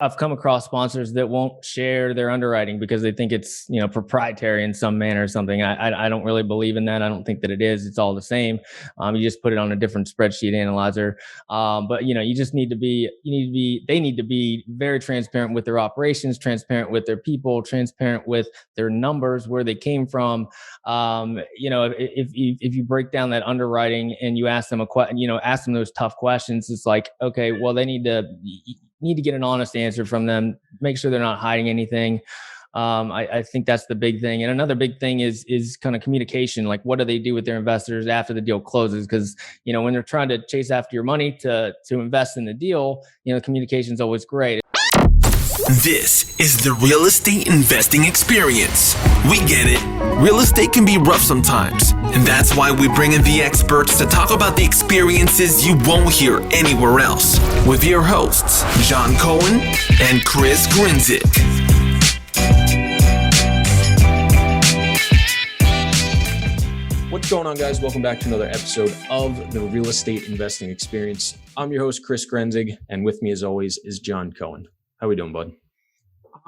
I've come across sponsors that won't share their underwriting because they think it's, proprietary in some manner or something. I don't really believe in that. I don't think that it is. It's all the same. You just put it on a different spreadsheet analyzer. But you just they need to be very transparent with their operations, transparent with their people, transparent with their numbers, where they came from. If you break down that underwriting and you ask them ask them those tough questions, it's like, okay, well, they need to get an honest answer from them. Make sure they're not hiding anything. I think that's the big thing. And another big thing is kind of communication. Like, what do they do with their investors after the deal closes? Because when they're trying to chase after your money to invest in the deal, communication is always great. This is the real estate investing experience. We get it. Real estate can be rough sometimes, and that's why we bring in the experts to talk about the experiences you won't hear anywhere else with your hosts, John Cohen and Chris Grinzik. What's going on, guys? Welcome back to another episode of the Real Estate Investing Experience. I'm your host, Chris Grinzik, and with me, as always, is John Cohen. How we doing, bud?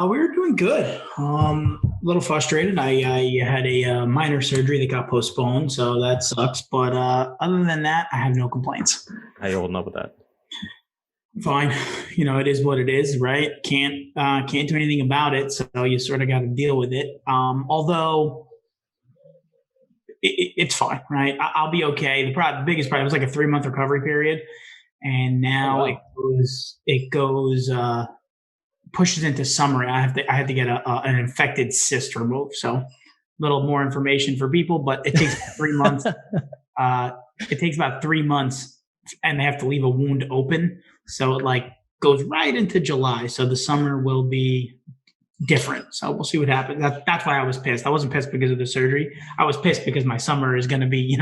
We're doing good. A little frustrated. I had a minor surgery that got postponed, so that sucks. But other than that, I have no complaints. How you holding up with that? Fine. It is what it is, right? Can't do anything about it, so you sort of got to deal with it. Although it's fine, right? I'll be okay. The biggest problem was like a 3-month recovery period, and now it goes. Pushes into summer. I have to get an infected cyst removed. So a little more information for people, but it takes 3 months. It takes about 3 months, and they have to leave a wound open. So it goes right into July. So the summer will be different. So we'll see what happens. That's why I was pissed. I wasn't pissed because of the surgery. I was pissed because my summer is going to be,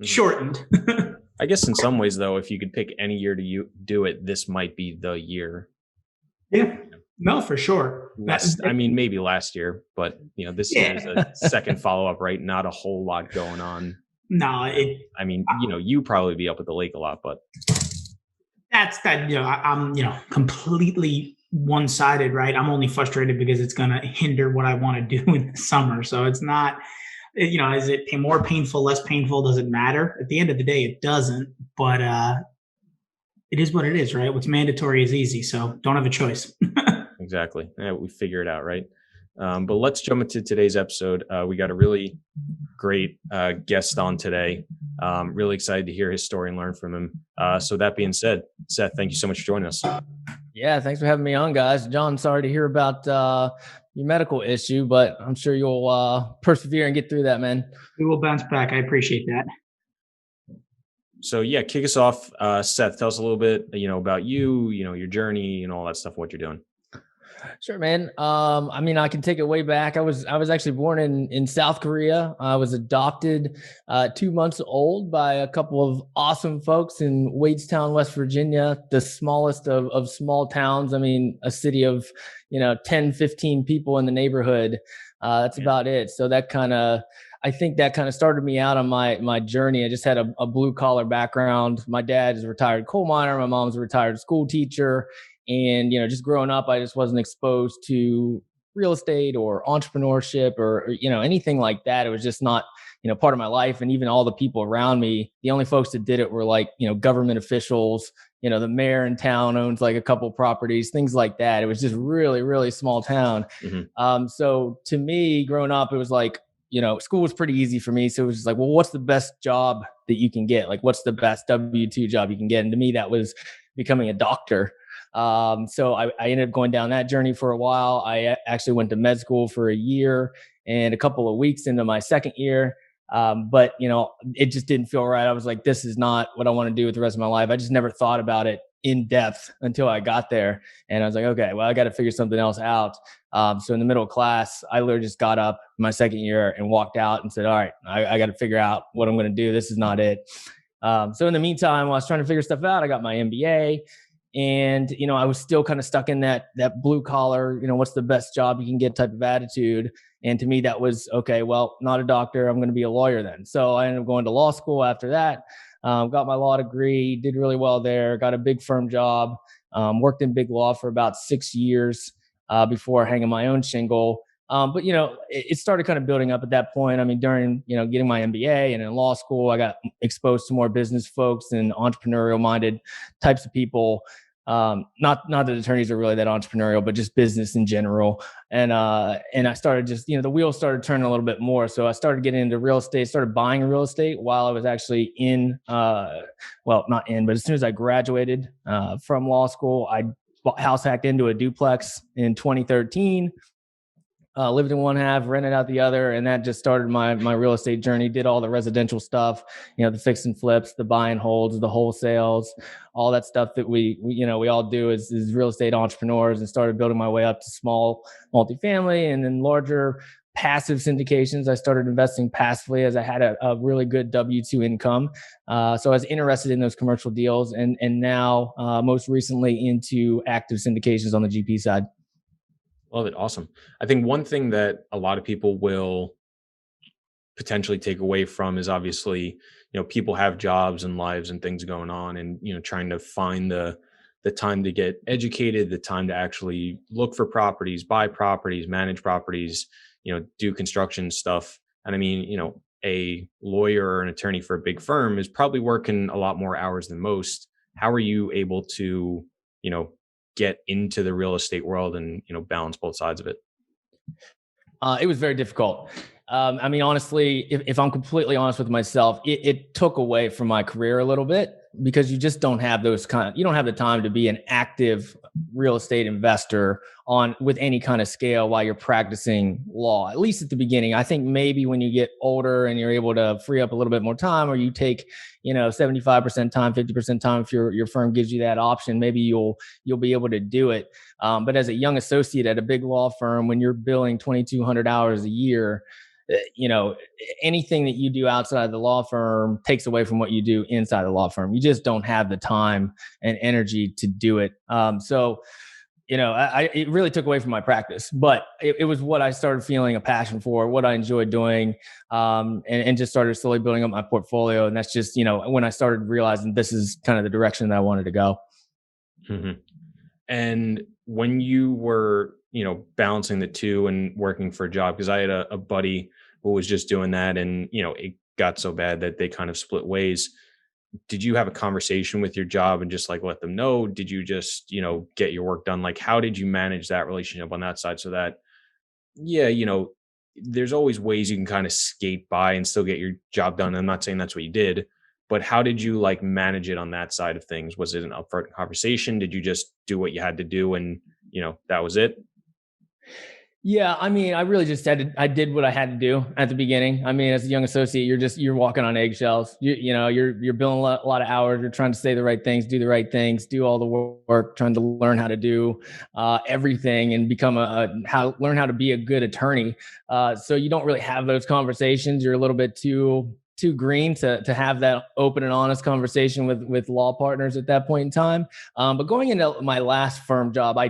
shortened. I guess in some ways, though, if you could pick any year to do it, this might be the year. Yeah, no, for sure. Maybe last year, but this year is a second follow-up, right? Not a whole lot going on. No, you probably be up at the lake a lot, but that's that. I'm completely one-sided, right? I'm only frustrated because it's going to hinder what I want to do in the summer. So it's not, is it more painful, less painful? Does it matter? At the end of the day, it doesn't. But it is what it is, right? What's mandatory is easy, so don't have a choice. Exactly. Yeah, we figure it out, right? But let's jump into today's episode. We got a really great guest on today. Really excited to hear his story and learn from him. So that being said, Seth, thank you so much for joining us. Yeah, thanks for having me on, guys. John, sorry to hear about your medical issue, but I'm sure you'll persevere and get through that, man. We will bounce back. I appreciate that. So yeah, kick us off. Seth, tell us a little bit, about you, your journey and all that stuff, what you're doing. Sure, man. I can take it way back. I was actually born in South Korea. I was adopted 2 months old by a couple of awesome folks in Wadestown, West Virginia, the smallest of small towns. A city of, 10, 15 people in the neighborhood. That's about it. So I think that kind of started me out on my journey. I just had a blue collar background. My dad is a retired coal miner. My mom's a retired school teacher. And, just growing up, I just wasn't exposed to real estate or entrepreneurship or anything like that. It was just not, part of my life. And even all the people around me, the only folks that did it were government officials. The mayor in town owns a couple properties, things like that. It was just really, really small town. Mm-hmm. So to me, growing up, it was school was pretty easy for me. So it was just well, what's the best job that you can get? What's the best W-2 job you can get? And to me, that was becoming a doctor. So I ended up going down that journey for a while. I actually went to med school for a year and a couple of weeks into my second year. But it just didn't feel right. I was like, this is not what I want to do with the rest of my life. I just never thought about it in depth until I got there. And I was like, okay, well, I got to figure something else out. So in the middle of class, I literally just got up my second year and walked out and said, all right, I got to figure out what I'm going to do. This is not it. So in the meantime, while I was trying to figure stuff out, I got my MBA. And, I was still kind of stuck in that blue collar, what's the best job you can get type of attitude. And to me, that was, okay, well, not a doctor. I'm going to be a lawyer then. So I ended up going to law school after that, got my law degree, did really well there, got a big firm job. Worked in big law for about 6 years before hanging my own shingle. But it started kind of building up at that point. I mean, during getting my MBA and in law school, I got exposed to more business folks and entrepreneurial minded types of people. Not that attorneys are really that entrepreneurial, but just business in general. And I started just the wheels started turning a little bit more. So I started getting into real estate, started buying real estate while I was actually in well, not in, but as soon as I graduated from law school, I house hacked into a duplex in 2013. Lived in one half, rented out the other, and that just started my real estate journey. Did all the residential stuff, the fix and flips, the buy and holds, the wholesales, all that stuff that we all do as real estate entrepreneurs, and started building my way up to small multifamily and then larger passive syndications. I started investing passively as I had a really good W-2 income. So I was interested in those commercial deals, and now most recently into active syndications on the GP side. Love it. Awesome. I think one thing that a lot of people will potentially take away from is obviously, people have jobs and lives and things going on, and, trying to find the time to get educated, the time to actually look for properties, buy properties, manage properties, do construction stuff. And I mean, a lawyer or an attorney for a big firm is probably working a lot more hours than most. How are you able to, get into the real estate world and balance both sides of it? It was very difficult. I mean, honestly, if I'm completely honest with myself, it took away from my career a little bit, because you just don't have you don't have the time to be an active real estate investor with any kind of scale while you're practicing law, at least at the beginning. I think maybe when you get older and you're able to free up a little bit more time, or you take 75% time, 50% time, if your firm gives you that option, maybe you'll be able to do it. But as a young associate at a big law firm, when you're billing 2,200 hours a year, anything that you do outside the law firm takes away from what you do inside the law firm. You just don't have the time and energy to do it. So it really took away from my practice, but it was what I started feeling a passion for, what I enjoyed doing, and just started slowly building up my portfolio. And that's just, when I started realizing this is kind of the direction that I wanted to go. Mm-hmm. And when you were, balancing the two and working for a job, because I had a buddy who was just doing that, and, it got so bad that they kind of split ways. Did you have a conversation with your job and just let them know? Did you just, get your work done? How did you manage that relationship on that side so that, there's always ways you can kind of skate by and still get your job done. I'm not saying that's what you did, but how did you manage it on that side of things? Was it an upfront conversation? Did you just do what you had to do and, that was it? Yeah, I mean, I really just I did what I had to do at the beginning. I mean, as a young associate, you're walking on eggshells. You're billing a lot of hours. You're trying to say the right things, do the right things, do all the work, trying to learn how to do everything and become learn how to be a good attorney. So you don't really have those conversations. You're a little bit too green to have that open and honest conversation with law partners at that point in time. But going into my last firm job, I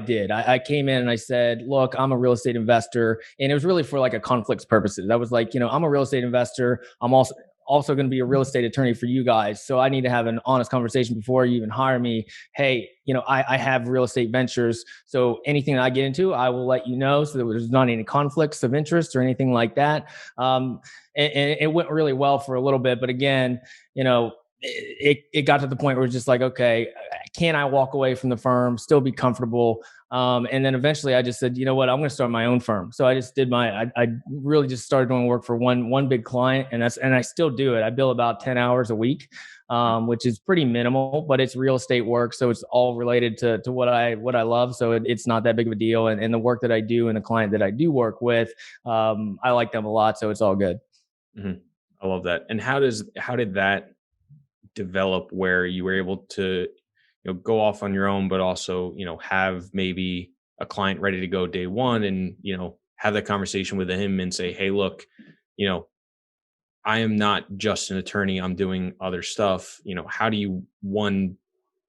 came in and I said, look, I'm a real estate investor. And it was really for a conflicts purposes. I was like, I'm a real estate investor. I'm also going to be a real estate attorney for you guys. So I need to have an honest conversation before you even hire me. Hey, I have real estate ventures. So anything that I get into, I will let you know, so that there's not any conflicts of interest or anything like that. And it went really well for a little bit. But again, it got to the point where it's just okay, can I walk away from the firm, still be comfortable? And then eventually I just said, you know what, I'm going to start my own firm. So I just did I really just started doing work for one big client, and I still do it. I bill about 10 hours a week, which is pretty minimal, but it's real estate work. So it's all related to what I love. So it's not that big of a deal. And the work that I do and the client that I do work with, I like them a lot. So it's all good. Mm-hmm. I love that. And how did that develop where you were able to, go off on your own, but also, have maybe a client ready to go day one and, have that conversation with him and say, hey, look, I am not just an attorney, I'm doing other stuff. How do you, one,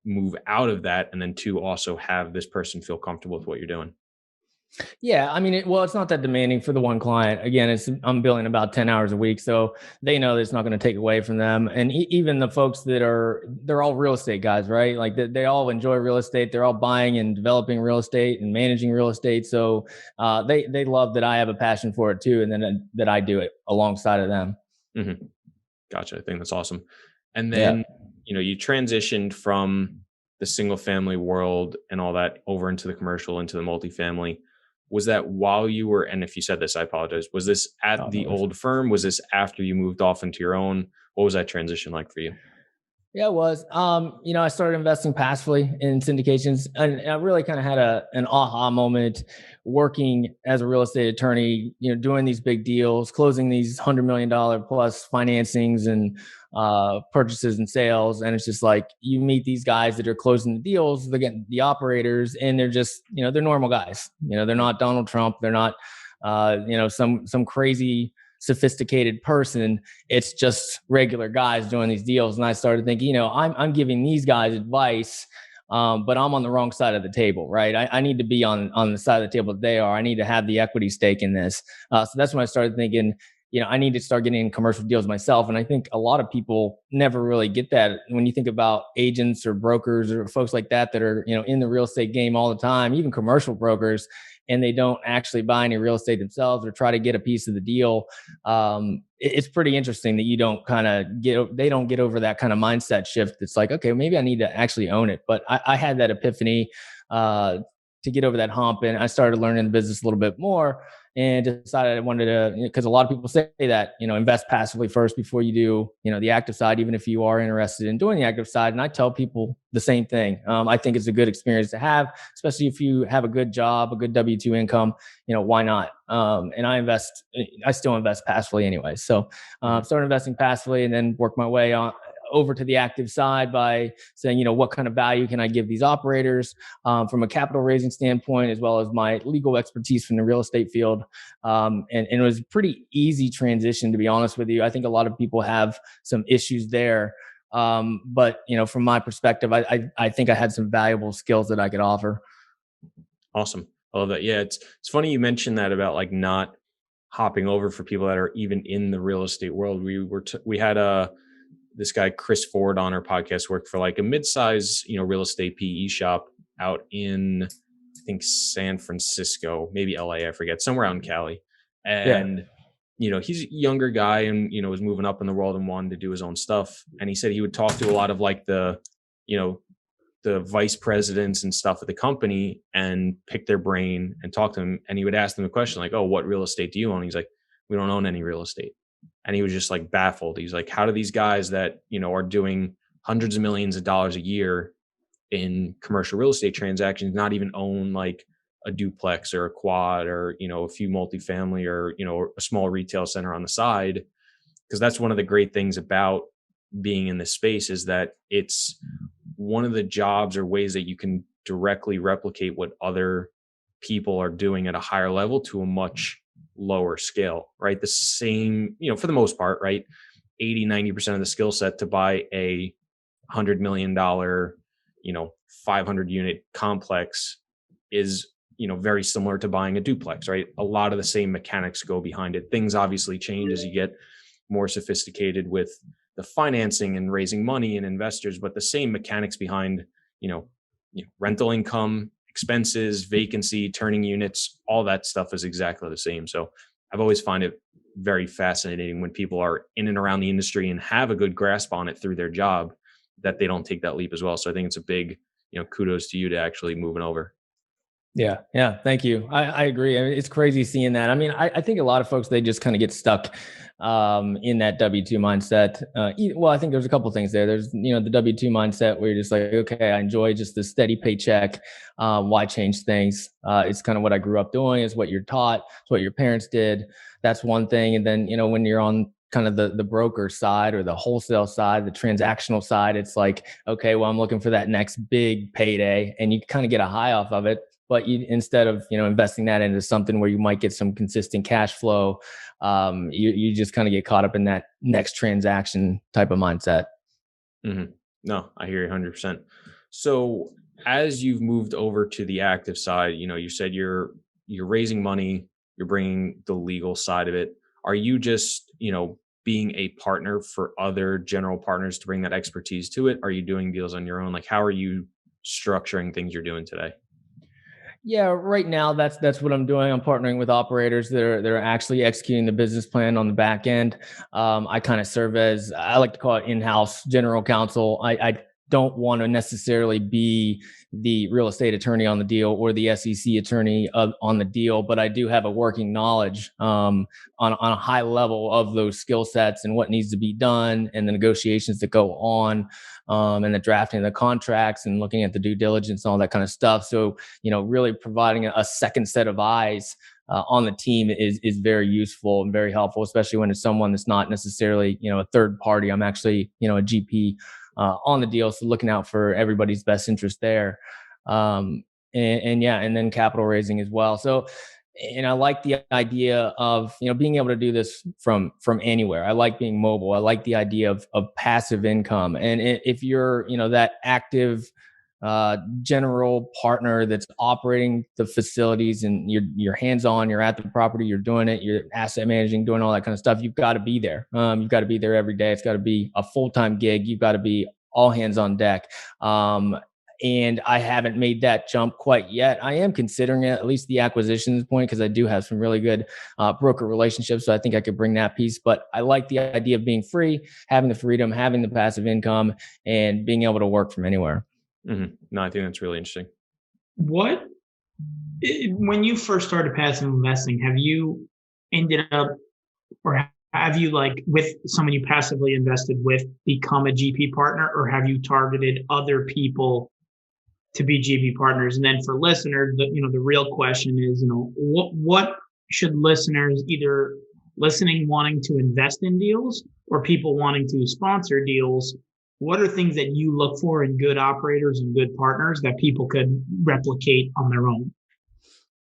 move out of that, and then two, also have this person feel comfortable with what you're doing? Yeah, I mean, it's not that demanding for the one client. Again, I'm billing about 10 hours a week, so they know that it's not going to take away from them. And even the folks they're all real estate guys, right? Like they all enjoy real estate. They're all buying and developing real estate and managing real estate. So they love that I have a passion for it too, and then that I do it alongside of them. Mm-hmm. Gotcha. I think that's awesome. And Yeah. then, you transitioned from the single family world and all that over into the commercial, into the multifamily. Was that while you were, and if you said this, I apologize. Was this at the old firm? Was this after you moved off into your own? What was that transition like for you? Yeah, it was. I started investing passively in syndications, and I really kind of had an aha moment working as a real estate attorney. Doing these big deals, closing these $100 million plus financings and purchases and sales, and it's just like you meet these guys that are closing the deals, they're getting the operators, and they're just they're normal guys. They're not Donald Trump, they're not some crazy sophisticated person. It's just regular guys doing these deals. And I started thinking, I'm giving these guys advice, but I'm on the wrong side of the table, right? I need to be on the side of the table that they are. I need to have the equity stake in this. So that's when I started thinking, I need to start getting in commercial deals myself. And I think a lot of people never really get that. When you think about agents or brokers or folks like that are, in the real estate game all the time, even commercial brokers, and they don't actually buy any real estate themselves or try to get a piece of the deal. It's pretty interesting that they don't get over that kind of mindset shift. It's like, okay, maybe I need to actually own it. But I had that epiphany to get over that hump, and I started learning the business a little bit more and decided I wanted to, because a lot of people say that, invest passively first before you do, the active side, even if you are interested in doing the active side. And I tell people the same thing. I think it's a good experience to have, especially if you have a good job, a good W-2 income, why not? And I still invest passively anyway. So started investing passively and then work my way on over to the active side by saying, what kind of value can I give these operators from a capital raising standpoint, as well as my legal expertise from the real estate field. And it was a pretty easy transition, to be honest with you. I think a lot of people have some issues there. But from my perspective, I think I had some valuable skills that I could offer. Awesome. I love that. Yeah. It's funny you mentioned that about like not hopping over for people that are even in the real estate world. We had this guy, Chris Ford, on our podcast, worked for like a mid-size, real estate PE shop out in, I think, San Francisco, maybe LA, I forget, somewhere out in Cali. And, he's a younger guy and, was moving up in the world and wanted to do his own stuff. And he said he would talk to a lot of like the vice presidents and stuff at the company and pick their brain and talk to them. And he would ask them a question like, oh, what real estate do you own? He's like, we don't own any real estate. And he was just like baffled. He's like, how do these guys that, are doing hundreds of millions of dollars a year in commercial real estate transactions not even own like a duplex or a quad or, a few multifamily or, a small retail center on the side? Because that's one of the great things about being in this space is that it's one of the jobs or ways that you can directly replicate what other people are doing at a higher level to a much lower scale, right? The same, for the most part, right? 80-90% of the skill set to buy a $100 million, 500 unit complex is, very similar to buying a duplex, right? A lot of the same mechanics go behind it. Things obviously change as you get more sophisticated with the financing and raising money and investors, but the same mechanics behind, rental income, expenses, vacancy, turning units, all that stuff is exactly the same. So I've always find it very fascinating when people are in and around the industry and have a good grasp on it through their job, that they don't take that leap as well. So I think it's a big, kudos to you to actually moving over. Yeah. Thank you. I agree. I mean, it's crazy seeing that. I mean, I think a lot of folks, they just kind of get stuck in that W-2 mindset. Well, I think there's a couple things there. There's, the W-2 mindset where you're just like, okay, I enjoy just the steady paycheck. Why change things? It's kind of what I grew up doing. It's what you're taught. It's what your parents did. That's one thing. And then, when you're on kind of the broker side or the wholesale side, the transactional side, it's like, okay, well, I'm looking for that next big payday, and you kind of get a high off of it. But instead of, investing that into something where you might get some consistent cash flow, you just kind of get caught up in that next transaction type of mindset. Mm-hmm. No, I hear you 100%. So as you've moved over to the active side, you said you're, you're raising money, you're bringing the legal side of it. Are you just, being a partner for other general partners to bring that expertise to it? Are you doing deals on your own? Like, how are you structuring things you're doing today? Yeah, right now that's what I'm doing. I'm partnering with operators that are actually executing the business plan on the back end. I kind of serve as, I like to call it, in-house general counsel. I don't want to necessarily be the real estate attorney on the deal or the SEC attorney on the deal, but I do have a working knowledge on a high level of those skill sets and what needs to be done and the negotiations that go on, and the drafting of the contracts and looking at the due diligence and all that kind of stuff. So, really providing a second set of eyes on the team is very useful and very helpful, especially when it's someone that's not necessarily, a third party. I'm actually, a GP on the deal. So looking out for everybody's best interest there. And then capital raising as well. So, and I like the idea of, being able to do this from anywhere. I like being mobile. I like the idea of passive income. And if you're, that active general partner that's operating the facilities and you're hands-on, you're at the property, you're doing it, you're asset managing, doing all that kind of stuff, you've got to be there. You've got to be there every day. It's got to be a full-time gig. You've got to be all hands on deck. And I haven't made that jump quite yet. I am considering it, at least the acquisitions point, because I do have some really good broker relationships. So I think I could bring that piece. But I like the idea of being free, having the freedom, having the passive income, and being able to work from anywhere. Mm-hmm. No, I think that's really interesting. When you first started passive investing, have you ended up, or have you, like, with someone you passively invested with, become a GP partner, or have you targeted other people to be GP partners? And then for listeners, the real question is, what should listeners, either listening wanting to invest in deals or people wanting to sponsor deals, what are things that you look for in good operators and good partners that people could replicate on their own?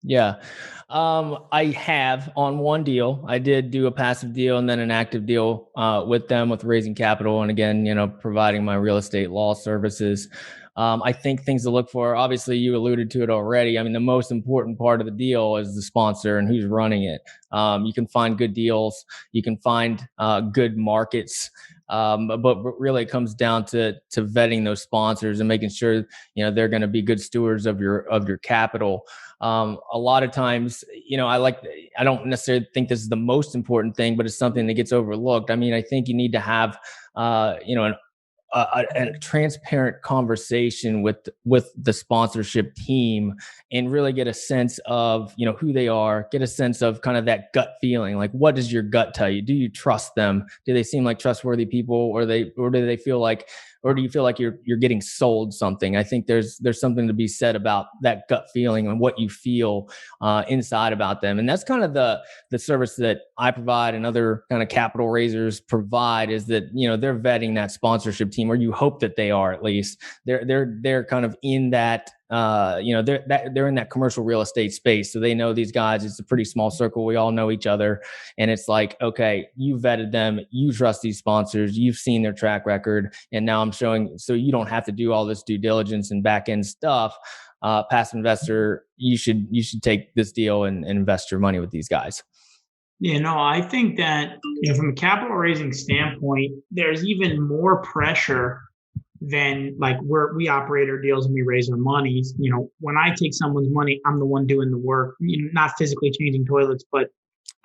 Yeah. I have on one deal, I did do a passive deal and then an active deal with them with raising capital. And again, providing my real estate law services. I think things to look for, obviously you alluded to it already. I mean, the most important part of the deal is the sponsor and who's running it. You can find good deals. You can find good markets. But really it comes down to vetting those sponsors and making sure, they're going to be good stewards of your capital. A lot of times, I don't necessarily think this is the most important thing, but it's something that gets overlooked. I mean, I think you need to have, a transparent conversation with the sponsorship team and really get a sense of, who they are, get a sense of kind of that gut feeling. Like, what does your gut tell you? Do you trust them? Do they seem like trustworthy people, or do they feel like, or do you feel like you're getting sold something? I think there's something to be said about that gut feeling and what you feel inside about them. And that's kind of the service that I provide and other kind of capital raisers provide, is that, they're vetting that sponsorship team, or you hope that they are. At least they're kind of in that, they're in that commercial real estate space. So they know these guys. It's a pretty small circle. We all know each other. And it's like, okay, you vetted them. You trust these sponsors. You've seen their track record. And now I'm showing, so you don't have to do all this due diligence and back end stuff. Passive investor, you should take this deal and invest your money with these guys. Yeah, no, I think that, from a capital raising standpoint, there's even more pressure than, like, we operate our deals and we raise our money. When I take someone's money, I'm the one doing the work, not physically changing toilets, but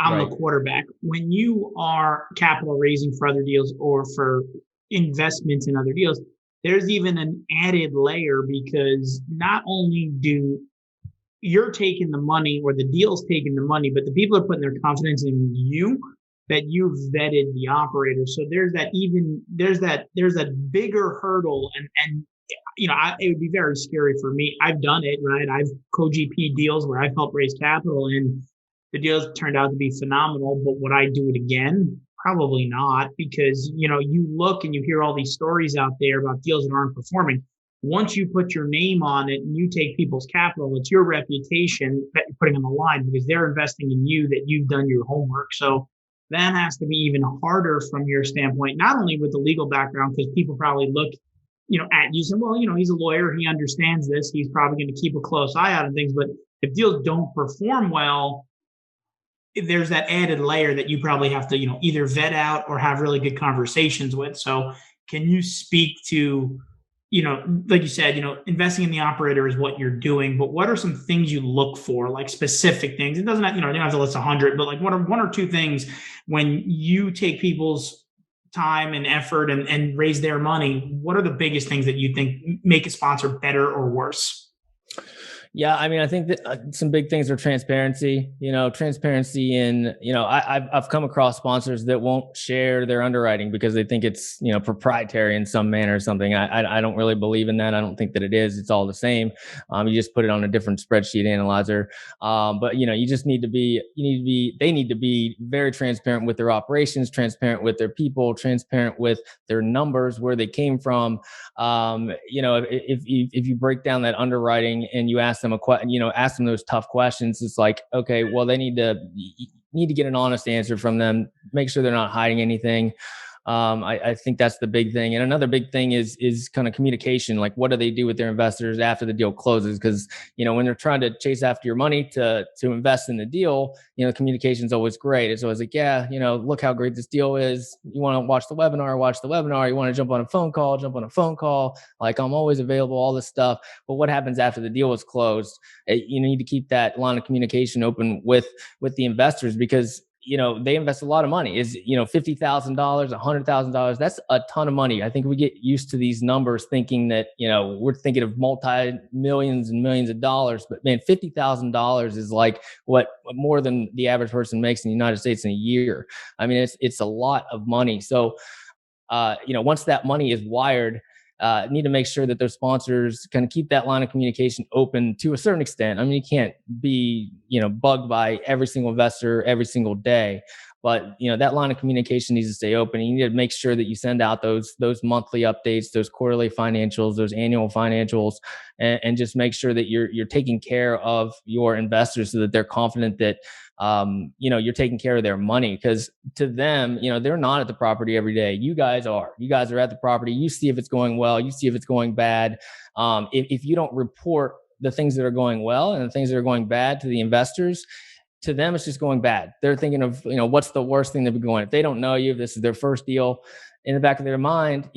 I'm the quarterback. When you are capital raising for other deals or for investments in other deals, there's even an added layer, because not only do you're taking the money, or the deal's taking the money, but the people are putting their confidence in you, that you've vetted the operator. So there's a bigger hurdle. And it would be very scary for me. I've done it, right? I've co-GP deals where I've helped raise capital and the deals turned out to be phenomenal. But would I do it again? Probably not, because, you look and you hear all these stories out there about deals that aren't performing. Once you put your name on it and you take people's capital, it's your reputation that you're putting on the line, because they're investing in you, that you've done your homework. So that has to be even harder from your standpoint, not only with the legal background, because people probably look, at you and say, well, he's a lawyer, he understands this, he's probably going to keep a close eye on things. But If deals don't perform well, there's that added layer that you probably have to, either vet out or have really good conversations with. So can you speak to, like you said, investing in the operator is what you're doing, but what are some things you look for, like specific things? It doesn't have, you don't have to list 100, but like what are one or two things when you take people's time and effort and raise their money? What are the biggest things that you think make a sponsor better or worse? Yeah, I mean, I think that some big things are transparency. Transparency in, I've come across sponsors that won't share their underwriting because they think it's proprietary in some manner or something. I don't really believe in that. I don't think that it is. It's all the same. You just put it on a different spreadsheet analyzer. But you just need to be. They need to be very transparent with their operations, transparent with their people, transparent with their numbers, where they came from. If you break down that underwriting and you ask them ask them those tough questions, it's like, okay, well, they need to get an honest answer from them, make sure they're not hiding anything. I think that's the big thing. And another big thing is kind of communication. Like, what do they do with their investors after the deal closes? Because, when they're trying to chase after your money to invest in the deal, communication is always great. It's always like, yeah, look how great this deal is. You want to watch the webinar. You want to jump on a phone call. Like, I'm always available, all this stuff. But what happens after the deal is closed? You need to keep that line of communication open with the investors, because they invest a lot of money. Is $50,000, $100,000. That's a ton of money. I think we get used to these numbers thinking that we're thinking of multi-millions and millions of dollars, but man, $50,000 is like what more than the average person makes in the United States in a year. I mean, it's a lot of money. So once that money is wired, need to make sure that their sponsors kind of keep that line of communication open to a certain extent. I mean, you can't be, bugged by every single investor every single day, but that line of communication needs to stay open. You need to make sure that you send out those monthly updates, those quarterly financials, those annual financials, and just make sure that you're taking care of your investors so that they're confident that you're taking care of their money. Because to them, they're not at the property every day. You guys are at the property. You see if it's going well, you see if it's going bad. If you don't report the things that are going well and the things that are going bad to the investors, to them, it's just going bad. They're thinking of, what's the worst thing that be going. If they don't know you, if this is their first deal, in the back of their mind,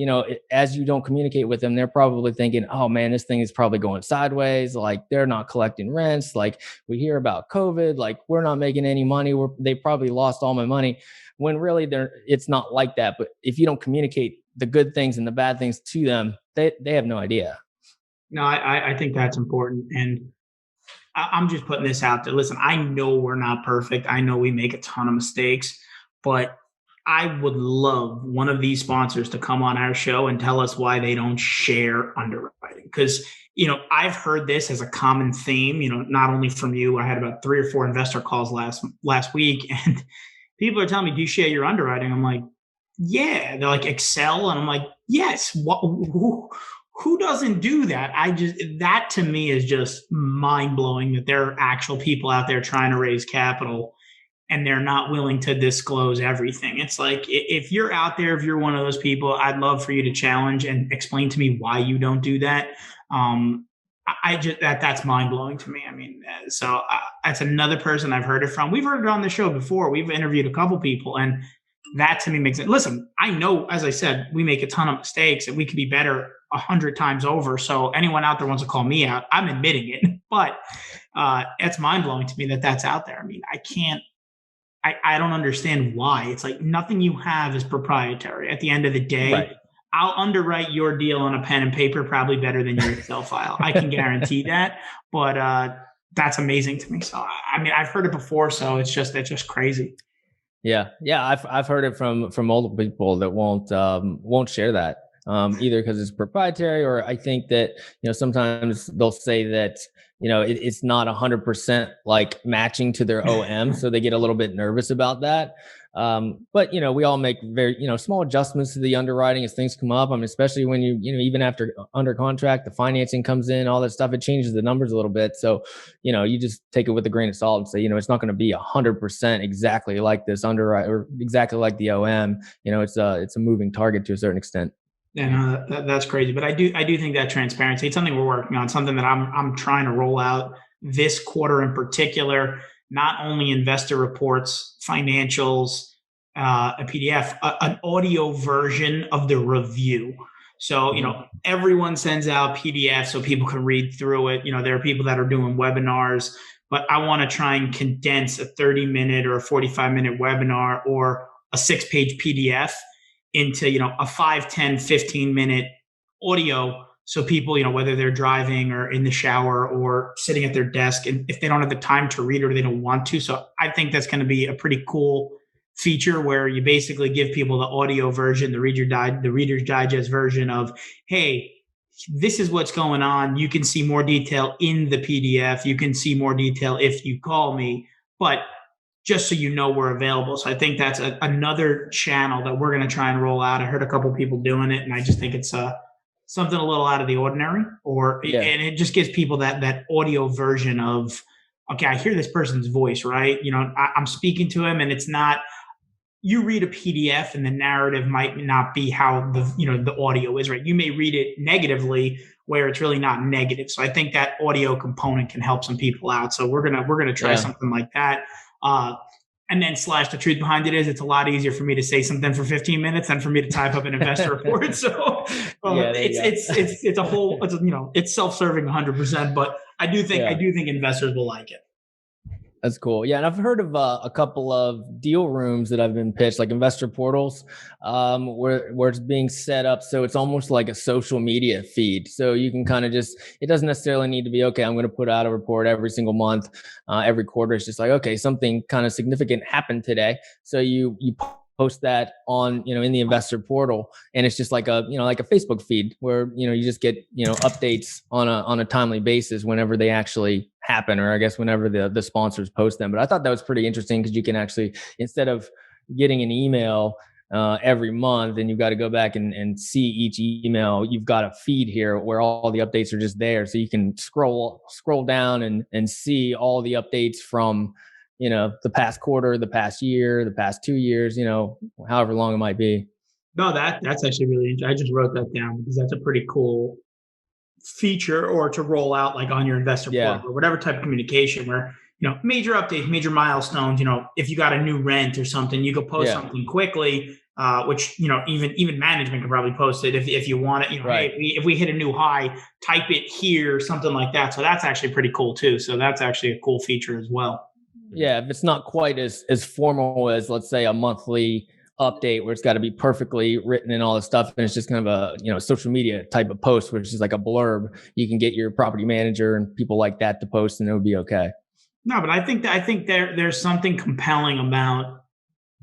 as you don't communicate with them, they're probably thinking, oh man, this thing is probably going sideways. Like, they're not collecting rents. Like, we hear about COVID, like we're not making any money. They probably lost all my money, when really it's not like that. But if you don't communicate the good things and the bad things to them, they have no idea. No, I think that's important. And I'm just putting this out there. Listen, I know we're not perfect. I know we make a ton of mistakes, but I would love one of these sponsors to come on our show and tell us why they don't share underwriting. Because, I've heard this as a common theme, not only from you. I had about 3 or 4 investor calls last week, and people are telling me, do you share your underwriting? I'm like, yeah. They're like, Excel. And I'm like, yes. Who doesn't do that? That to me is just mind blowing, that there are actual people out there trying to raise capital and they're not willing to disclose everything. It's like, if you're out there, if you're one of those people, I'd love for you to challenge and explain to me why you don't do that. That's mind blowing to me. I mean, so that's another person I've heard it from. We've heard it on the show before. We've interviewed a couple people, and that to me makes it. Listen, I know, as I said, we make a ton of mistakes and we could be better 100 times over. So anyone out there wants to call me out, I'm admitting it. But it's mind blowing to me that that's out there. I mean, I don't understand why. It's like nothing you have is proprietary. At the end of the day, right. I'll underwrite your deal on a pen and paper probably better than your Excel file. I can guarantee that. But that's amazing to me. So I mean, I've heard it before, so it's just crazy. Yeah. I've heard it from multiple people that won't share that, either because it's proprietary, or I think that sometimes they'll say that it's not 100% like matching to their OM, so they get a little bit nervous about that. But we all make very small adjustments to the underwriting as things come up. I mean, especially when you even after under contract, the financing comes in, all that stuff, it changes the numbers a little bit. So you just take it with a grain of salt and say it's not going to be 100% exactly like this underwrite or exactly like the OM. It's a moving target to a certain extent. Yeah, that's crazy. But I do think that transparency, it's something we're working on, something that I'm trying to roll out this quarter in particular, not only investor reports, financials, a PDF, an audio version of the review. So, everyone sends out PDFs so people can read through it. There are people that are doing webinars, but I want to try and condense a 30-minute or a 45-minute webinar or a 6-page PDF into, a 5, 10, 15-minute audio. So people, whether they're driving or in the shower or sitting at their desk, and if they don't have the time to read or they don't want to. So I think that's going to be a pretty cool feature where you basically give people the audio version, the Reader's Digest version of, hey, this is what's going on. You can see more detail in the PDF. You can see more detail if you call me, but just so you know we're available. So I think that's another channel that we're going to try and roll out. I heard a couple of people doing it, and I just think it's something a little out of the ordinary, and it just gives people that audio version of, okay, I hear this person's voice, right? I'm speaking to him, and it's not, you read a PDF and the narrative might not be how the audio is, right? You may read it negatively where it's really not negative. So I think that audio component can help some people out. So we're gonna try something like that. And then the truth behind it is it's a lot easier for me to say something for 15 minutes than for me to type up an investor report. So it's a whole, it's self-serving 100%, but I do think investors will like it. That's cool. Yeah. And I've heard of a couple of deal rooms that have been pitched, like investor portals, where it's being set up. So it's almost like a social media feed. So you can kind of it doesn't necessarily need to be, okay, I'm going to put out a report every single month, every quarter. It's just like, okay, something kind of significant happened today. So you post that on, in the investor portal, and it's just like a Facebook feed where, you just get, updates on a timely basis whenever they actually happen, or I guess whenever the sponsors post them. But I thought that was pretty interesting because you can actually, instead of getting an email every month and you've got to go back and see each email, you've got a feed here where all the updates are just there. So you can scroll down and see all the updates from, the past quarter, the past year, the past 2 years, however long it might be. No, that's actually really interesting. I just wrote that down because that's a pretty cool feature, or to roll out like on your investor portal or whatever type of communication where, major updates, major milestones, if you got a new rent or something, you could post something quickly, which, even management could probably post it if you want it, right. Hey, if we hit a new high, type it here, something like that. So that's actually pretty cool too. So that's actually a cool feature as well. Yeah. If it's not quite as formal as, let's say, a monthly update where it's got to be perfectly written and all this stuff, and it's just kind of a social media type of post, which is like a blurb, you can get your property manager and people like that to post, and it would be okay. No, but I think there's something compelling about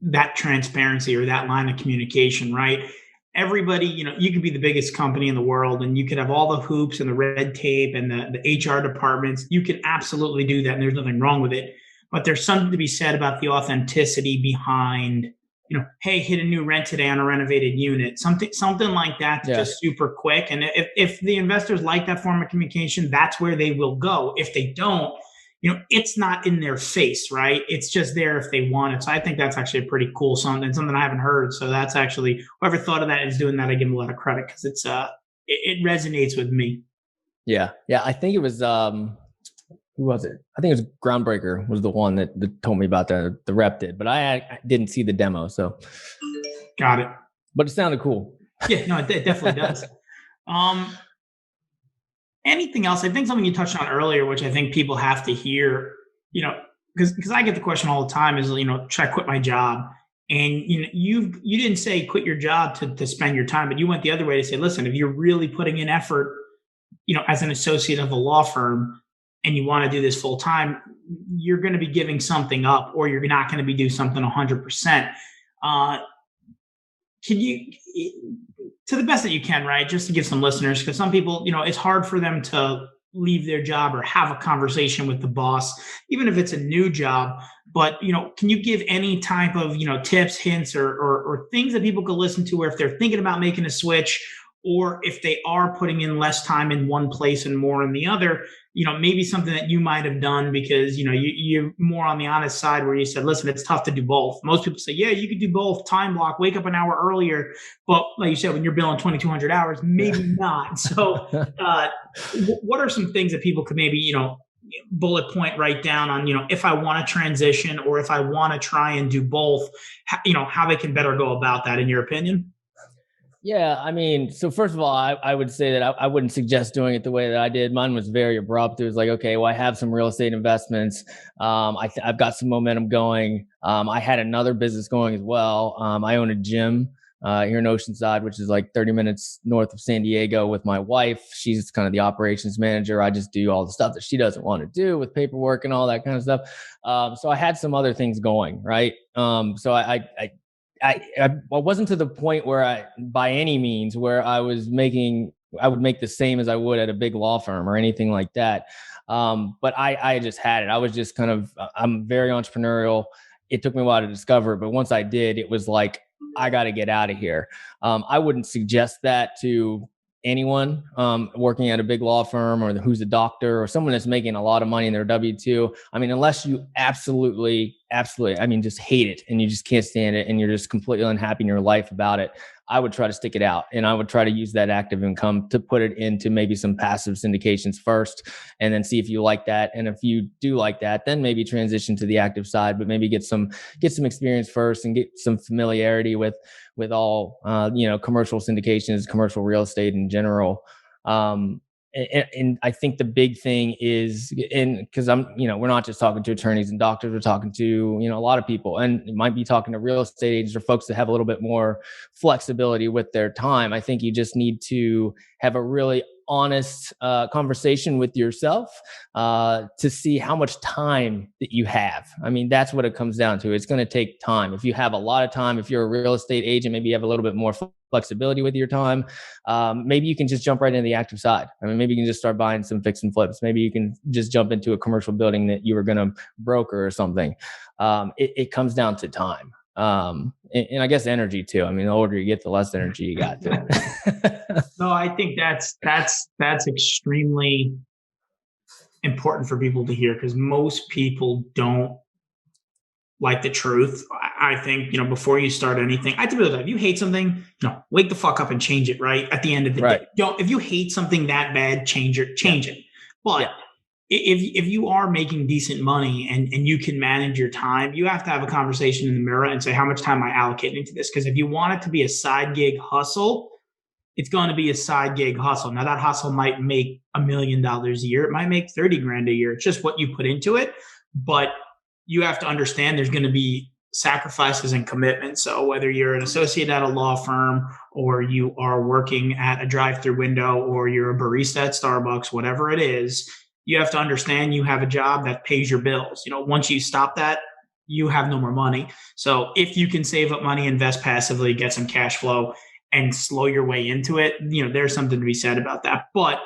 that transparency or that line of communication, right? Everybody, you could be the biggest company in the world and you could have all the hoops and the red tape and the HR departments. You can absolutely do that, and there's nothing wrong with it. But there's something to be said about the authenticity behind, hey, hit a new rent today on a renovated unit, something like that, just super quick. And if the investors like that form of communication, that's where they will go. If they don't, it's not in their face, right? It's just there if they want it. So I think that's actually a pretty cool something I haven't heard. So that's actually, whoever thought of that is doing that, I give them a lot of credit because it resonates with me. Yeah. Yeah. I think it was, who was it? I think it was Groundbreaker was the one that told me about the rep did, but I didn't see the demo. So got it. But it sounded cool. Yeah, no, it definitely does. Anything else? I think something you touched on earlier, which I think people have to hear, because I get the question all the time is, should I quit my job? And you didn't say quit your job to spend your time, but you went the other way to say, listen, if you're really putting in effort, as an associate of a law firm, and you want to do this full time, you're going to be giving something up, or you're not going to be doing something 100%. Can you, to the best that you can, right? Just to give some listeners, because some people, it's hard for them to leave their job or have a conversation with the boss, even if it's a new job. But, can you give any type of, tips, hints, or things that people could listen to, or if they're thinking about making a switch, or if they are putting in less time in one place and more in the other, maybe something that you might have done because, you're more on the honest side where you said, listen, it's tough to do both. Most people say, yeah, you could do both, time block, wake up an hour earlier. But like you said, when you're billing 2,200 hours, maybe not. So what are some things that people could maybe, bullet point write down on, if I want to transition or if I want to try and do both, how they can better go about that, in your opinion? Yeah, I mean, so first of all, I would say that I wouldn't suggest doing it the way that I did. Mine was very abrupt. It was like, okay, well, I have some real estate investments. I've got some momentum going. I had another business going as well. I own a gym here in Oceanside, which is like 30 minutes north of San Diego, with my wife. She's kind of the operations manager. I just do all the stuff that she doesn't want to do with paperwork and all that kind of stuff. So I had some other things going, right? So I wasn't to the point where by any means, where I would make the same as I would at a big law firm or anything like that. But I just had it. I was just I'm very entrepreneurial. It took me a while to discover it, but once I did, it was like, I got to get out of here. I wouldn't suggest that to anyone working at a big law firm, or who's a doctor, or someone that's making a lot of money in their W-2. I mean, unless you absolutely, I mean, just hate it and you just can't stand it and you're just completely unhappy in your life about it, I would try to stick it out, and I would try to use that active income to put it into maybe some passive syndications first, and then see if you like that. And if you do like that, then maybe transition to the active side, but maybe get some experience first and get some familiarity with all commercial syndications, commercial real estate in general. And I think the big thing is, because we're not just talking to attorneys and doctors, we're talking to, a lot of people, and it might be talking to real estate agents or folks that have a little bit more flexibility with their time. I think you just need to have a really honest conversation with yourself to see how much time that you have. I mean, that's what it comes down to. It's going to take time. If you have a lot of time, if you're a real estate agent, maybe you have a little bit more flexibility with your time. Maybe you can just jump right into the active side. I mean, maybe you can just start buying some fix and flips. Maybe you can just jump into a commercial building that you were going to broker or something. It comes down to time. And I guess energy too. I mean, the older you get, the less energy you got to. No, I think that's extremely important for people to hear, because most people don't like the truth. I think, before you start anything, I tell people that if you hate something, wake the fuck up and change it, right? At the end of the day. If you hate something that bad, change it. But if you are making decent money and you can manage your time, you have to have a conversation in the mirror and say, how much time am I allocating to this? Because if you want it to be a side gig hustle, it's going to be a side gig hustle. Now, that hustle might make $1 million a year. It might make 30 grand a year. It's just what you put into it. But you have to understand there's going to be sacrifices and commitments. So whether you're an associate at a law firm, or you are working at a drive-through window, or you're a barista at Starbucks, whatever it is, you have to understand you have a job that pays your bills. Once you stop that, you have no more money. So if you can save up money, invest passively, get some cash flow, and slow your way into it, there's something to be said about that. But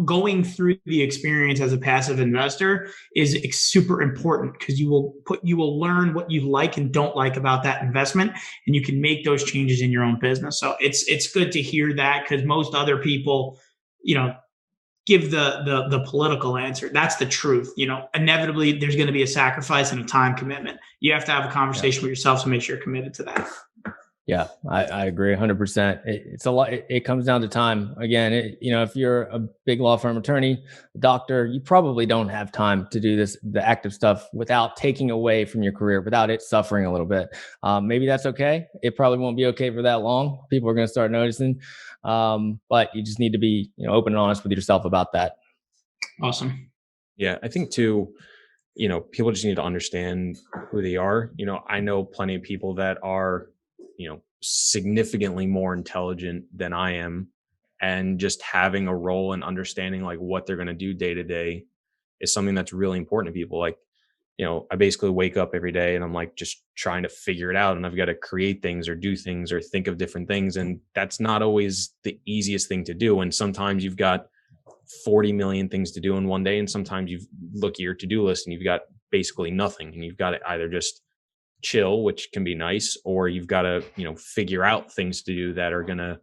going through the experience as a passive investor is super important, because you will learn what you like and don't like about that investment, and you can make those changes in your own business. So it's good to hear that, because most other people, give the political answer. That's the truth. Inevitably there's going to be a sacrifice and a time commitment. You have to have a conversation with yourself to make sure you're committed to that. Yeah, I agree 100%. It's a lot. It comes down to time. Again, if you're a big law firm attorney, doctor, you probably don't have time to do the active stuff without taking away from your career, without it suffering a little bit. Maybe that's okay. It probably won't be okay for that long. People are going to start noticing. But you just need to be, open and honest with yourself about that. Awesome. Yeah, I think too, people just need to understand who they are. I know plenty of people that are, significantly more intelligent than I am, and just having a role and understanding like what they're going to do day to day is something that's really important to people. Like, I basically wake up every day and I'm like just trying to figure it out, and I've got to create things or do things or think of different things. And that's not always the easiest thing to do. And sometimes you've got 40 million things to do in one day. And sometimes you look at your to-do list and you've got basically nothing, and you've got to either just chill, which can be nice, or you've got to, figure out things to do that are going to,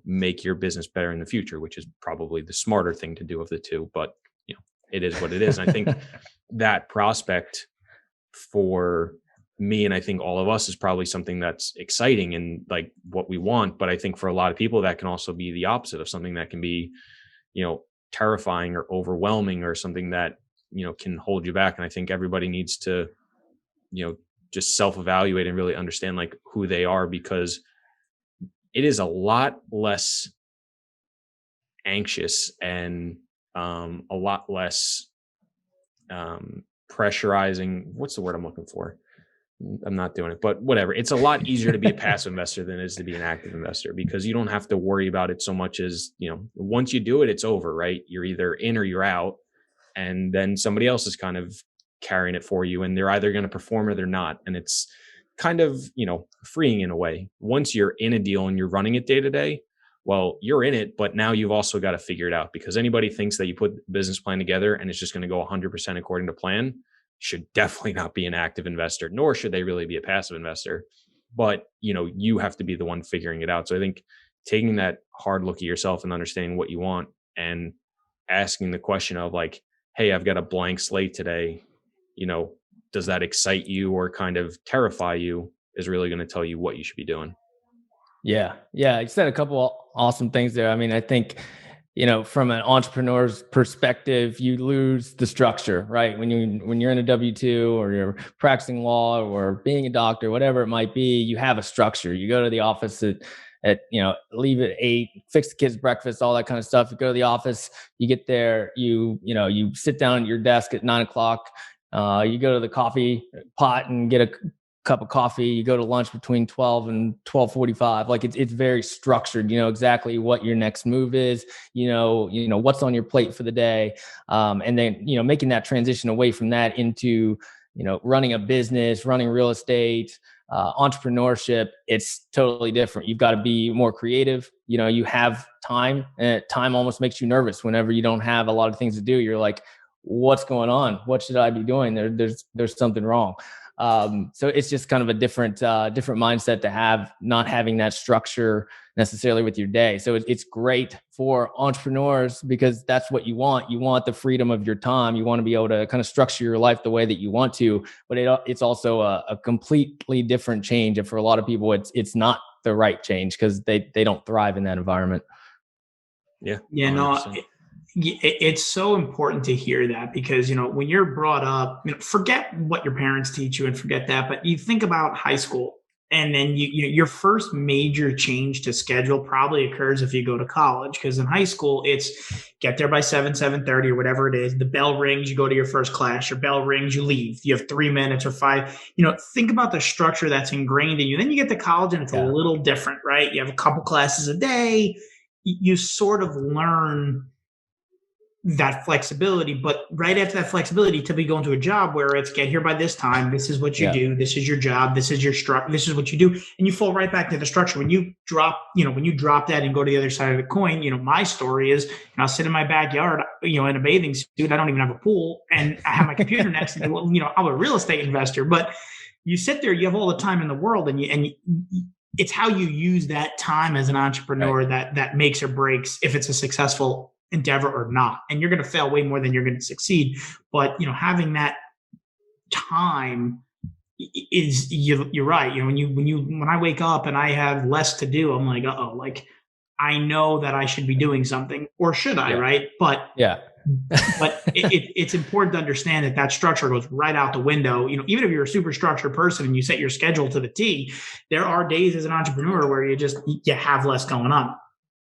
make your business better in the future, which is probably the smarter thing to do of the two. But, it is what it is. And I think that prospect for me, and I think all of us, is probably something that's exciting and like what we want. But I think for a lot of people, that can also be the opposite of something that can be, terrifying or overwhelming, or something that, can hold you back. And I think everybody needs to, just self-evaluate and really understand like who they are, because it is a lot less anxious and a lot less pressurizing. What's the word I'm looking for? I'm not doing it, but whatever. It's a lot easier to be a passive investor than it is to be an active investor, because you don't have to worry about it so much as, once you do it, it's over, right? You're either in or you're out, and then somebody else is kind of carrying it for you, and they're either going to perform or they're not. And it's kind of, freeing in a way. Once you're in a deal and you're running it day to day, well, you're in it, but now you've also got to figure it out, because anybody thinks that you put a business plan together and it's just going to go 100% according to plan should definitely not be an active investor, nor should they really be a passive investor. But, you have to be the one figuring it out. So I think taking that hard look at yourself and understanding what you want and asking the question of like, hey, I've got a blank slate today, does that excite you or kind of terrify you, is really going to tell you what you should be doing. Yeah. Yeah. You said a couple awesome things there. I mean, I think, from an entrepreneur's perspective, you lose the structure, right? When you're in a W-2 or you're practicing law or being a doctor, whatever it might be, you have a structure. You go to the office at leave at 8, fix the kids' breakfast, all that kind of stuff. You go to the office, you get there, you sit down at your desk at 9:00. You go to the coffee pot and get a cup of coffee. You go to lunch between 12 and 12:45. Like it's very structured. You know exactly what your next move is. You know what's on your plate for the day, and then making that transition away from that into running a business, running real estate, entrepreneurship. It's totally different. You've got to be more creative. You have time, and time almost makes you nervous whenever you don't have a lot of things to do. You're like, what's going on? What should I be doing? There's something wrong. So it's just kind of a different mindset to have, not having that structure necessarily with your day. So it's great for entrepreneurs because that's what you want. You want the freedom of your time. You want to be able to kind of structure your life the way that you want to, but it's also a completely different change. And for a lot of people, it's not the right change because they don't thrive in that environment. Yeah. Yeah. 100%. No, it's so important to hear that because, when you're brought up, forget what your parents teach you and forget that, but you think about high school and then your first major change to schedule probably occurs if you go to college. Because in high school, it's get there by 7:30 or whatever it is. The bell rings, you go to your first class, your bell rings, you leave. You have 3 minutes or 5, think about the structure that's ingrained in you. Then you get to college and it's a little different, right? You have a couple classes a day. You sort of learn that flexibility, but right after that flexibility, to be going to a job where it's get here by this time, this is what you do, this is your job, this is your structure, this is what you do, and you fall right back to the structure. When you drop that and go to the other side of the coin, my story is, I'll sit in my backyard, in a bathing suit. I don't even have a pool, and I have my computer next to me. I'm a real estate investor, but you sit there, you have all the time in the world, and it's how you use that time as an entrepreneur that makes or breaks if it's a successful endeavor or not. And you're going to fail way more than you're going to succeed. But, having that time is, you're right. When I wake up and I have less to do, I'm like, like I know that I should be doing something, or should I? Right. But but it's important to understand that structure goes right out the window. Even if you're a super structured person and you set your schedule to the T, there are days as an entrepreneur where you have less going on.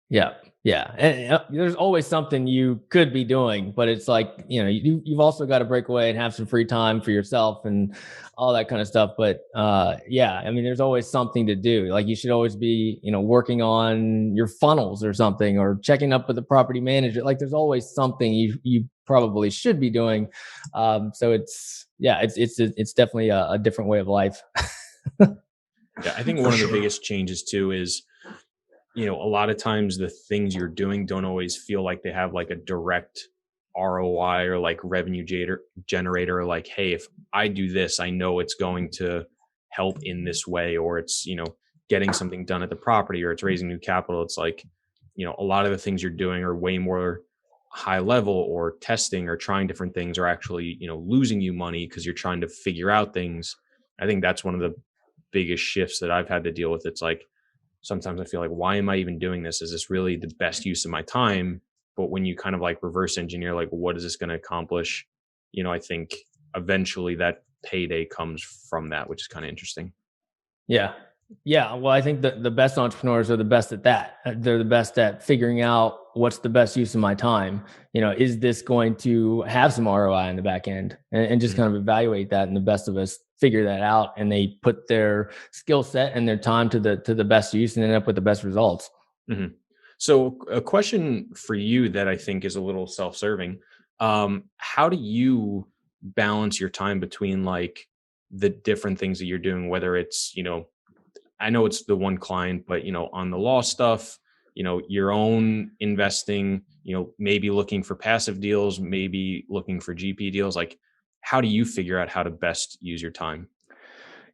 Yeah. Yeah. And there's always something you could be doing, but it's like, you've also got to break away and have some free time for yourself and all that kind of stuff. But there's always something to do. Like you should always be, working on your funnels or something, or checking up with the property manager. Like there's always something you probably should be doing. So it's definitely a different way of life. Yeah. I think one of the biggest changes too is, a lot of times the things you're doing don't always feel like they have like a direct ROI or like revenue generator. Like, hey, if I do this, I know it's going to help in this way, or it's, getting something done at the property, or it's raising new capital. It's like, a lot of the things you're doing are way more high level, or testing or trying different things are actually, losing you money because you're trying to figure out things. I think that's one of the biggest shifts that I've had to deal with. It's like, sometimes I feel like, why am I even doing this? Is this really the best use of my time? But when you kind of like reverse engineer, like, what is this going to accomplish, I think eventually that payday comes from that, which is kind of interesting. Yeah. Yeah. Well, I think the best entrepreneurs are the best at that. They're the best at figuring out what's the best use of my time. Is this going to have some ROI in the back end, and just kind of evaluate that. And the best of us figure that out, and they put their skill set and their time to the best use and end up with the best results. Mm-hmm. So a question for you that I think is a little self-serving. How do you balance your time between like the different things that you're doing, whether it's, I know it's the one client, but on the law stuff, your own investing, maybe looking for passive deals, maybe looking for GP deals. Like, how do you figure out how to best use your time?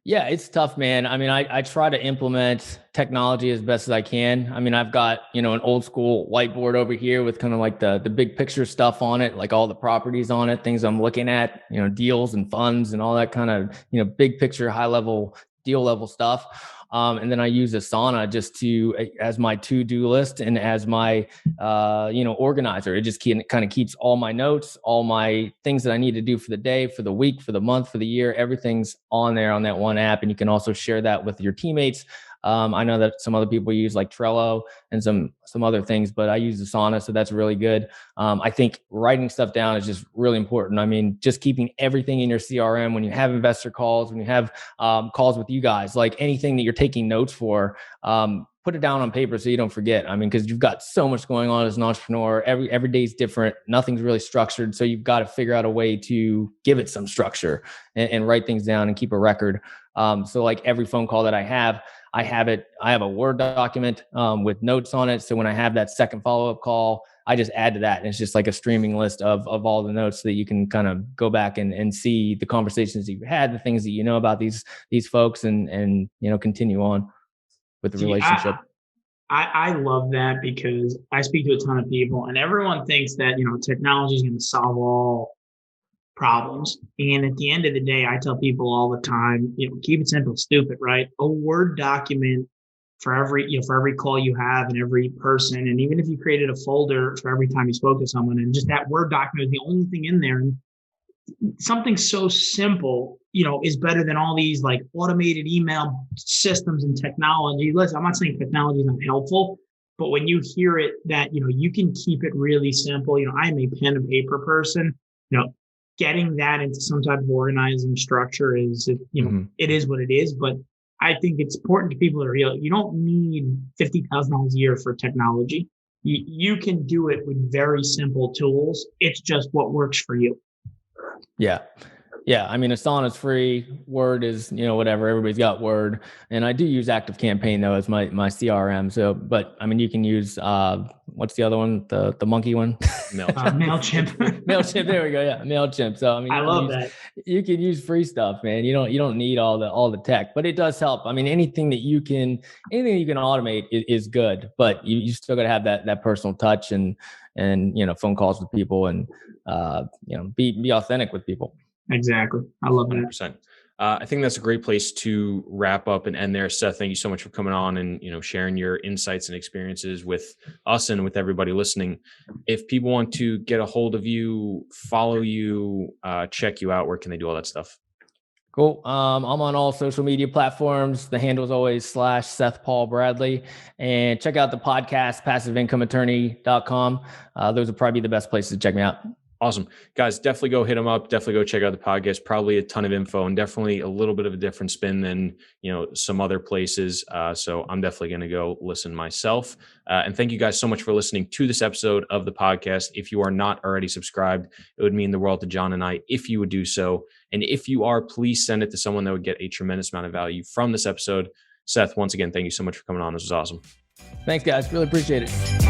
Yeah, it's tough, man. I mean, I try to implement technology as best as I can. I mean, I've got, an old school whiteboard over here with kind of like the big picture stuff on it, like all the properties on it, things I'm looking at, deals and funds and all that kind of, big picture, high level, deal level stuff. And then I use Asana just as my to-do list and as my, organizer. It just kind of keeps all my notes, all my things that I need to do for the day, for the week, for the month, for the year. Everything's on there on that one app. And you can also share that with your teammates. I know that some other people use like Trello and some other things, but I use Asana, so that's really good. I think writing stuff down is just really important. I mean, just keeping everything in your CRM when you have investor calls, when you have calls with you guys, like anything that you're taking notes for, put it down on paper so you don't forget. I mean, because you've got so much going on as an entrepreneur. Every day's different. Nothing's really structured. So you've got to figure out a way to give it some structure and write things down and keep a record. So like every phone call that I have a Word document with notes on it. So when I have that second follow-up call, I just add to that. And it's just like a streaming list of all the notes so that you can kind of go back and see the conversations that you've had, the things that you know about these folks and continue on with the relationship. I love that because I speak to a ton of people and everyone thinks that, technology is going to solve all problems. And at the end of the day, I tell people all the time, keep it simple, stupid, right? A Word document for every call you have and every person. And even if you created a folder for every time you spoke to someone, and just that Word document is the only thing in there. And something so simple, is better than all these like automated email systems and technology. Listen, I'm not saying technology is not helpful, but when you hear it that, you can keep it really simple, I'm a pen and paper person, getting that into some type of organizing structure is, it is what it is. But I think it's important to people that are real. You don't need $50,000 a year for technology. You can do it with very simple tools. It's just what works for you. Yeah. Yeah. I mean, Asana is free. Word is, whatever. Everybody's got Word. And I do use ActiveCampaign though as my CRM. So, but I mean, you can use, what's the other one? The monkey one? MailChimp. MailChimp. There we go. Yeah. MailChimp. So, I mean, I love that. You can use free stuff, man. You don't need all the tech, but it does help. I mean, anything that you can automate is good, but you still got to have that personal touch and phone calls with people and, be authentic with people. Exactly. I love that. 100%. I think that's a great place to wrap up and end there. Seth, thank you so much for coming on and, sharing your insights and experiences with us and with everybody listening. If people want to get a hold of you, follow you, check you out, where can they do all that stuff? Cool. I'm on all social media platforms. The handle is always /Seth Paul Bradley. And check out the podcast, passiveincomeattorney.com. Those would probably be the best places to check me out. Awesome. Guys, definitely go hit them up. Definitely go check out the podcast. Probably a ton of info and definitely a little bit of a different spin than, some other places. So I'm definitely going to go listen myself. And thank you guys so much for listening to this episode of the podcast. If you are not already subscribed, it would mean the world to John and I if you would do so. And if you are, please send it to someone that would get a tremendous amount of value from this episode. Seth, once again, thank you so much for coming on. This was awesome. Thanks, guys. Really appreciate it.